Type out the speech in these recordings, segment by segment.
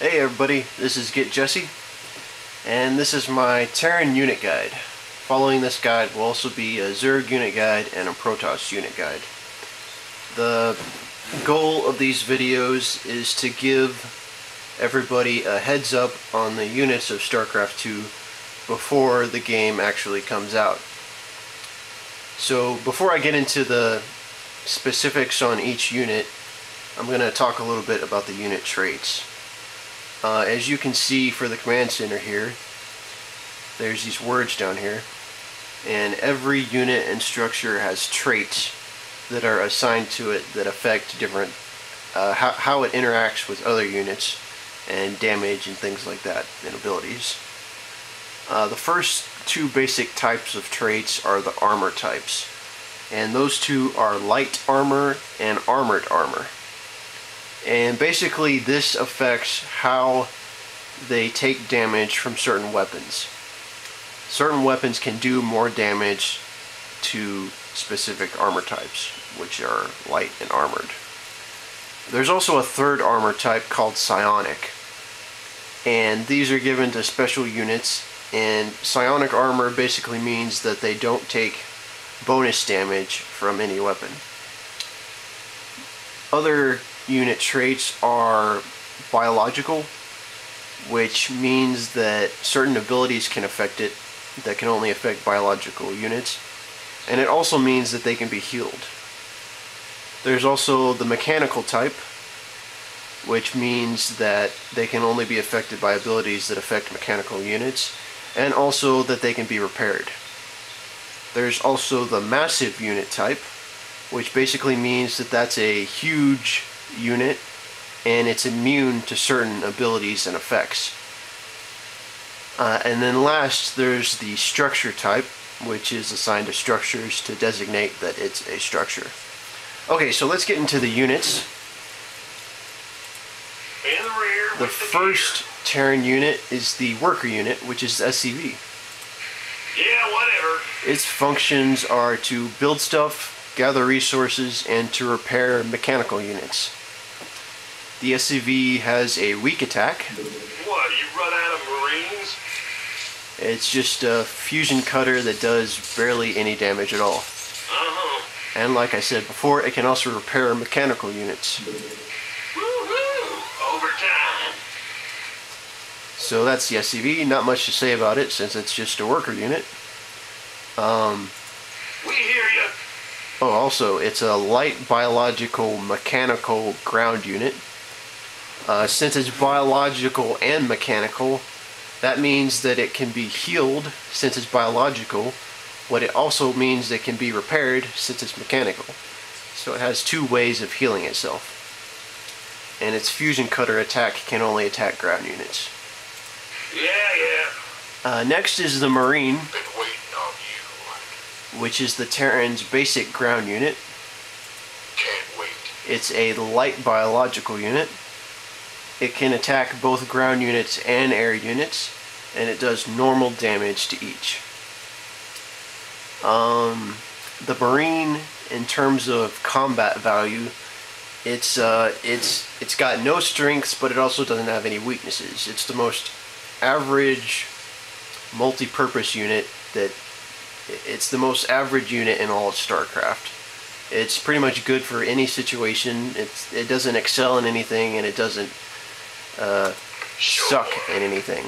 Hey everybody, this is Get Jesse, and this is my Terran unit guide. Following this guide will also be a Zerg unit guide and a Protoss unit guide. The goal of these videos is to give everybody a heads up on the units of StarCraft 2 before the game actually comes out. So before I get into the specifics on each unit, I'm going to talk a little bit about the unit traits. As you can see for the command center here, there's these words down here, and every unit and structure has traits that are assigned to it that affect different how it interacts with other units and damage and things like that, and abilities. The first two basic types of traits are the armor types, and those two are light armor and armored armor. And basically this affects how they take damage from certain weapons. Certain weapons can do more damage to specific armor types, which are light and armored. There's also a third armor type called psionic, and these are given to special units, and psionic armor basically means that they don't take bonus damage from any weapon. Other unit traits are biological, which means that certain abilities can affect it that can only affect biological units, and it also means that they can be healed. There's also the mechanical type, which means that they can only be affected by abilities that affect mechanical units, and also that they can be repaired. There's also the massive unit type, which basically means that that's a huge unit and it's immune to certain abilities and effects. And then last, there's the structure type, which is assigned to structures to designate that it's a structure. Okay, so let's get into the units. In the rear. The first Terran unit is the worker unit, which is SCV. Yeah, whatever. Its functions are to build stuff, gather resources, and to repair mechanical units. The SCV has a weak attack. What, you run out of Marines? It's just a fusion cutter that does barely any damage at all. Uh-huh. And like I said before, it can also repair mechanical units. Woohoo! Overtime. So that's the SCV. Not much to say about it since it's just a worker unit. We hear you. Oh, also, it's a light biological mechanical ground unit. Since it's biological and mechanical, that means that it can be healed since it's biological. What it also means it can be repaired since it's mechanical. So it has two ways of healing itself. And its fusion cutter attack can only attack ground units. Yeah. Next is the Marine, Been waiting on you. which is the Terran's basic ground unit. Can't wait. It's a light biological unit. It can attack both ground units and air units, and it does normal damage to each. The Marine, in terms of combat value, it's got no strengths, but it also doesn't have any weaknesses. It's the most average multi-purpose unit it's the most average unit in all of StarCraft. It's pretty much good for any situation. It doesn't excel in anything, and it doesn't suck in anything.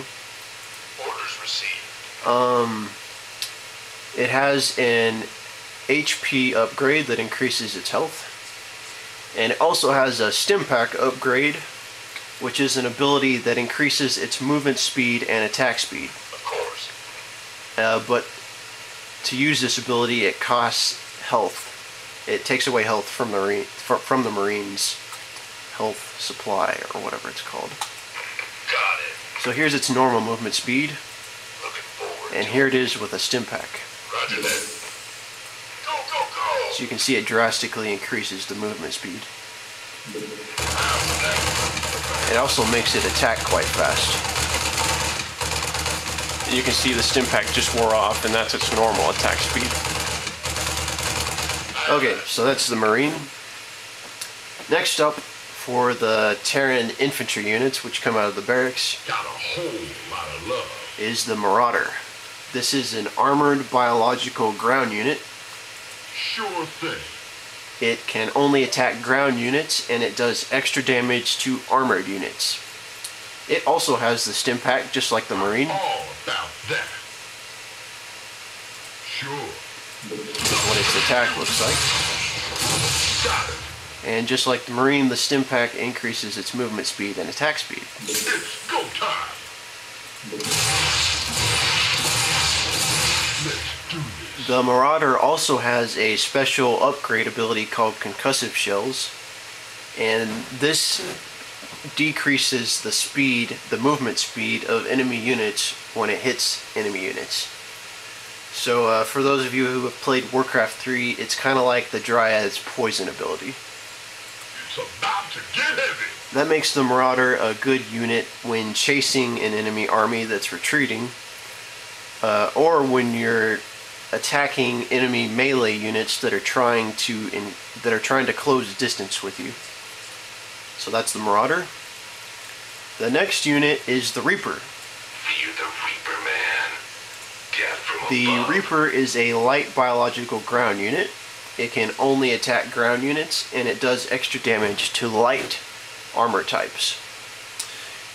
Orders received. It has an HP upgrade that increases its health, and it also has a stim pack upgrade, which is an ability that increases its movement speed and attack speed. Of course. But to use this ability, it costs health. It takes away health from the Marines' health supply, or whatever it's called. Got it. So here's its normal movement speed, Looking forward. and here it is with a stim pack. Roger that. Go, go, go. So you can see it drastically increases the movement speed. It also makes it attack quite fast. You can see the stim pack just wore off, and that's its normal attack speed. Okay, so that's the Marine. Next up, for the Terran infantry units, which come out of the barracks, Got a whole lot of love. is the Marauder. This is an armored biological ground unit. Sure thing. It can only attack ground units, and it does extra damage to armored units. It also has the stim pack, just like the Marine. All about that. Sure. This is what its attack looks like. Got it. And just like the Marine, the stim pack increases its movement speed and attack speed. It's go time. Let's do this. The Marauder also has a special upgrade ability called Concussive Shells, and this decreases the speed, the movement speed of enemy units when it hits enemy units. So for those of you who have played Warcraft 3, it's kind of like the Dryad's poison ability. It's about to get heavy. That makes the Marauder a good unit when chasing an enemy army that's retreating, or when you're attacking enemy melee units that are trying to close distance with you. So that's the Marauder. The next unit is the Reaper. You the Reaper, man. Death from The above. Reaper is a light biological ground unit. It can only attack ground units, and it does extra damage to light armor types.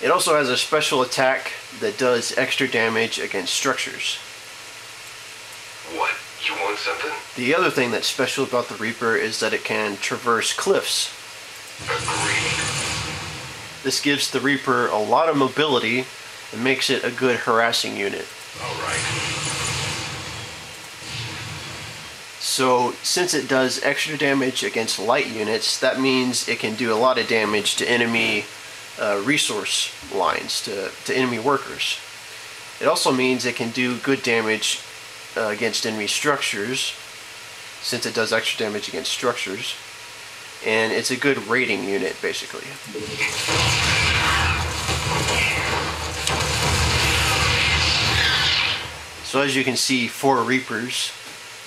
It also has a special attack that does extra damage against structures. What? You want something? The other thing that's special about the Reaper is that it can traverse cliffs. Agreed. This gives the Reaper a lot of mobility and makes it a good harassing unit. All right. So since it does extra damage against light units, that means it can do a lot of damage to enemy resource lines, to enemy workers. It also means it can do good damage against enemy structures, since it does extra damage against structures. And it's a good raiding unit, basically. So as you can see, 4 Reapers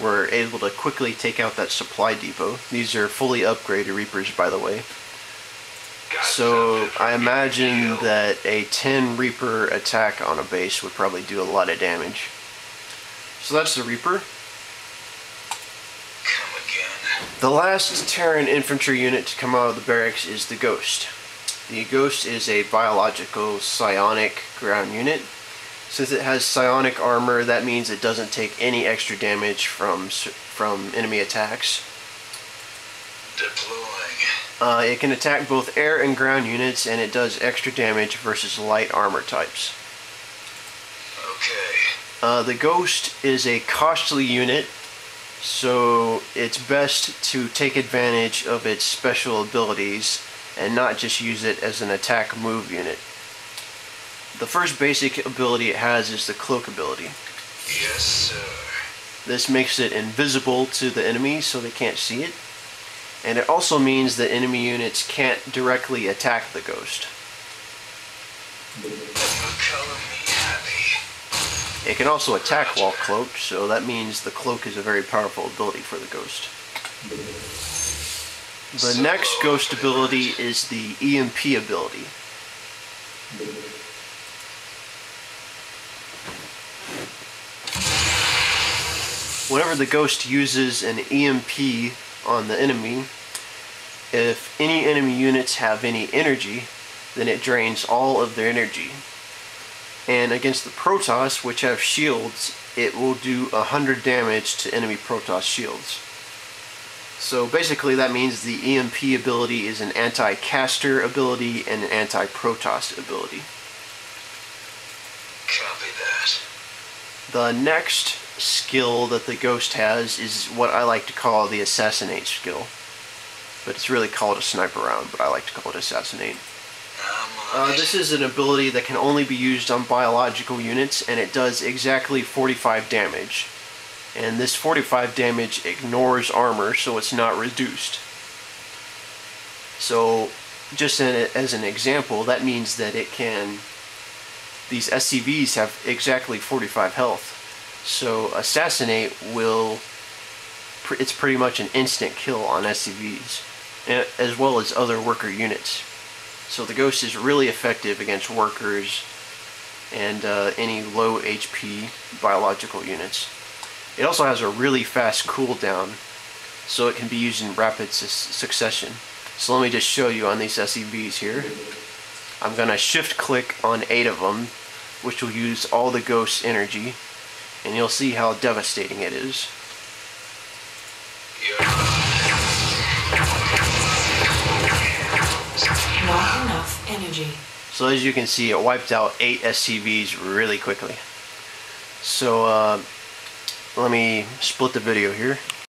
were able to quickly take out that supply depot. These are fully upgraded Reapers, by the way. Got So something for I you, imagine Leo. that a 10 Reaper attack on a base would probably do a lot of damage. So that's the Reaper. Come again. The last Terran infantry unit to come out of the barracks is the Ghost. The Ghost is a biological psionic ground unit. Since it has psionic armor, that means it doesn't take any extra damage from enemy attacks. Deploying. It can attack both air and ground units, and it does extra damage versus light armor types. Okay. The Ghost is a costly unit, so it's best to take advantage of its special abilities and not just use it as an attack move unit. The first basic ability it has is the Cloak ability. Yes, sir. This makes it invisible to the enemy so they can't see it, and it also means that enemy units can't directly attack the Ghost. You're color me happy. It can also attack while cloaked, so that means the Cloak is a very powerful ability for the Ghost. The next Ghost ability is the EMP ability. Whenever the Ghost uses an EMP on the enemy, if any enemy units have any energy, then it drains all of their energy. And against the Protoss, which have shields, it will do 100 damage to enemy Protoss shields. So basically that means the EMP ability is an anti-caster ability and an anti-Protoss ability. Copy that. The next skill that the Ghost has is what I like to call the Assassinate skill. But it's really called a Sniper Round, but I like to call it Assassinate. This is an ability that can only be used on biological units, and it does exactly 45 damage. And this 45 damage ignores armor, so it's not reduced. So, just as an example, that means that it can... These SCVs have exactly 45 health. So, Assassinate will... It's pretty much an instant kill on SCVs. as well as other worker units. So the Ghost is really effective against workers and any low HP biological units. It also has a really fast cooldown, so it can be used in rapid succession. So let me just show you on these SCVs here. I'm going to shift click on 8 of them, which will use all the Ghost's energy, and you'll see how devastating it is. Not enough energy. So as you can see, it wiped out 8 SCVs really quickly. So let me split the video here.